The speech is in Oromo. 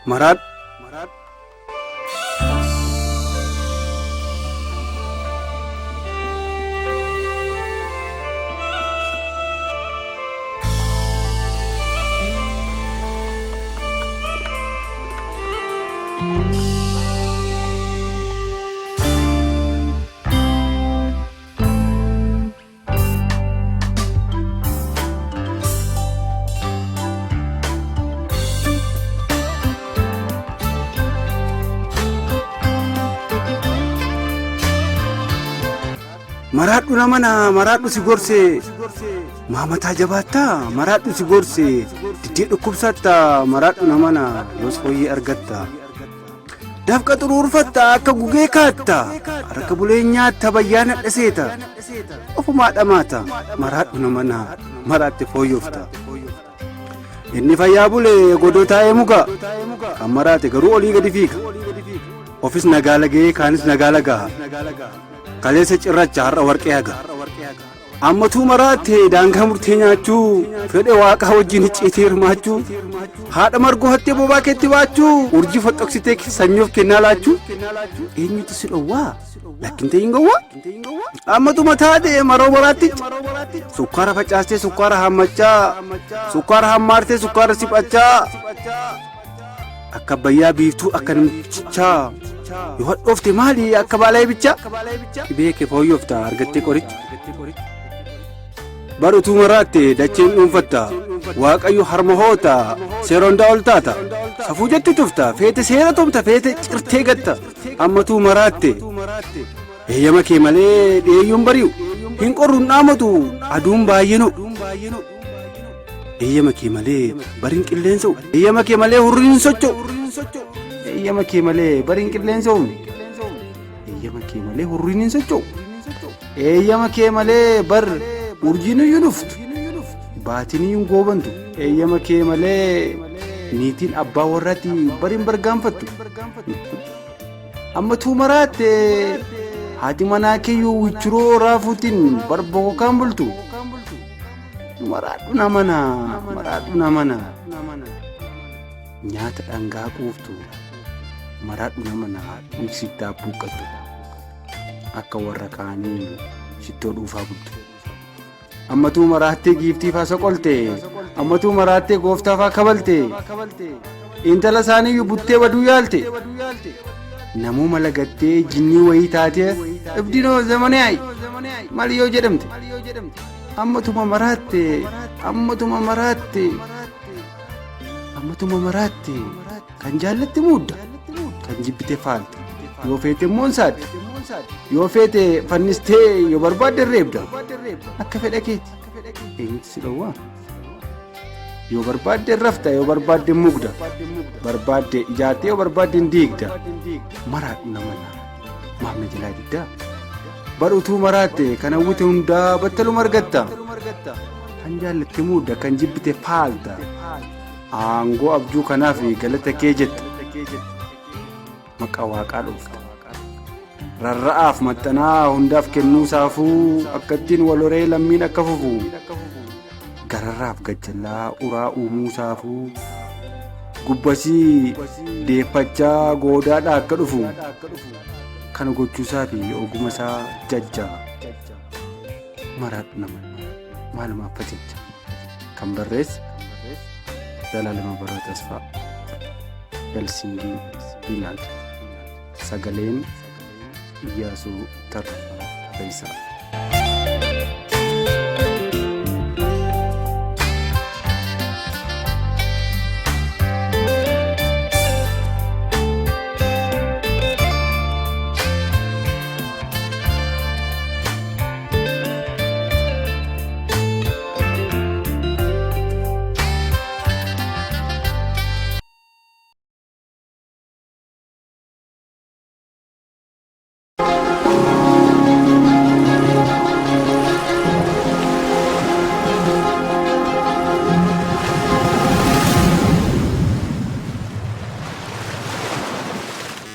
Marat. Maradhu namana maradhu si gorse mamata jabatta maradhu si gorse didee dhukkubsatta maradhu namana yoos hoyii argatta dafqa xuruurfatta akka gugee kaatta harka bulee nyaatta bayyaana dhaseeta ofumaa dhamaata maradhu namana maraatti fooyyofta inni fayyaa bulee godoo taa'ee muga kan maraate garuu olii gadi fiiga ofis nagaala ga'ee kaanis nagaala gaha kaleessa cirracha har'a warqee haga ammatuu maraate daangaa murtee nyaachuu fedhe waaqa wajjin hicciitee hirmaachuu haadha margoo hattee bobaa keetti baachuu urjii foxoksitee sanyoof kennaa laachuu eenyutu si dhowwaa lakkintee hin gowwaa ammatuma taate maroo maraatticha sukkaara facaastee sukkaara hammachaa sukkaara hammaartee sukkaara siphachaa akka bayyaa biiftuu akka namtichaa yoo hadhoofte maali akka baalaa bichaa beeke fooyyofta argattee qoricha barutuu maraatte dacheen dhuunfatta waaqayyo harma hoota seerondaa ol taata safuu jetti tufta feete seera tumta feete cirtee gatta ammatuu maraatte eeyyama kee malee dheeyyuun bari'u hin qorruun dhaamatu aduun baay'inu eeyyama kee malee bariin qilleensa'u eeyyama kee malee hurriin socho'u eeyyama kee malee bariin qilleensa'u eeyyama kee malee hurriin hin socho'u eeyyama kee malee bar urjiin iyyuu dhuftu baatiin iyyuu goobantu eeyyama kee malee niitiin abbaa warraatti bariin bargaanfattu ammatuu maraatte haati manaa keeyyuu wichuroo raafuutiin barboo kan bultu maradhu namana nyaata dhangaa quuftu maradhu namana miksittaa buuqqattu akka warra kaanii shittoo dhuufaa bultu ammatuu maraattee giiftii faasa qolte ammatuu maraattee gooftaa faa kabalte intala isaaniiyyuu buttee baduu yaalte namuu malagattee jinnii wayii taatee ibdinoo zamanaayi maal yoo jedhamte ammatuma maraatte kan jaallatti muudda kan jibbite faalte yoo feete immoo saadde yoo feete fannistee yoo barbaadde reebda akka fedha keeti eenyutu si dhowwaa yoo barbaadde rafta yoo barbaadde mugda barbaadde ijaattee yoo barbaadde diigda maraadhu namana maamna jalaa diddaa barutuu maraatte kan hawwite hundaa battaluma argatta kan jaallatte muudda kan jibbite faalta aangoo abjuu kanaaf galata kee jetta maqaa waaqaa dhoofta rarra'aaf maxxanaa hundaaf kennuu saafuu akkattiin waloree lammiin akka fufu gararraaf gajjallaa uraa uumuu saafuu gubbasii deeffachaa goodaadhaa akka dhufu kana gochuusaa fi oguma isaa jajjaa maraadhu namana maalumaaf fajecha kan barreesse Zalaalama Baraa Tasfaa Helsiingii Fiinlaand sagaleen Iyyaasuu Tarrafaa Fayyisaa